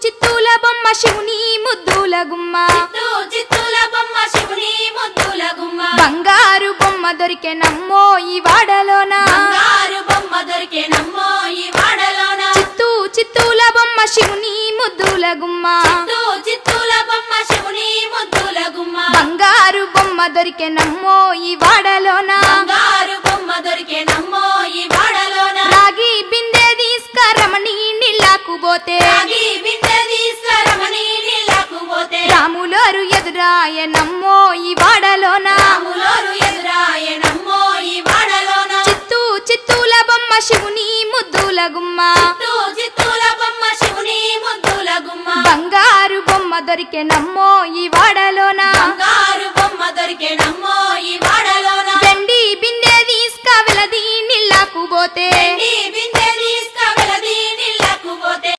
చిత్తూల బొమ్మ శివుని ముద్దుల గుమ్మ చిత్తూల బొమ్మ శివుని ముద్దుల గుమ్మ బంగారు బొమ్మ దొరికెనమ్మో ఈ వాడలోన బంగారు బొమ్మ దొరికెనమ్మో ఈ వాడలోన చిత్తూల బొమ్మ శివుని ముద్దుల గుమ్మ చిత్తూల బొమ్మ శివుని ముద్దుల గుమ్మ బంగారు బొమ్మ దొరికెనమ్మో ఈ వాడలోన బంగారు బొమ్మ దొరికెనమ్మో ఈ వాడలోన రాగి బిందె తీసుకరమణి నీళ్ళకు పోతే రాగి బిందె తీసుకరమణి నీళ్ళకు పోతే రాములోరు ఎదురాయనమ్మో ఈ వాడలోన రాములోరు ఎదురాయనమ్మో ఈ వాడలోన చిత్తూల బొమ్మ శివుని ముద్దుల గుమ్మ చిత్తూల బొమ్మ శివుని ముద్దుల గుమ్మ బంగారు బొమ్మ దొరికెనమ్మో ఈ వాడలోన బంగారు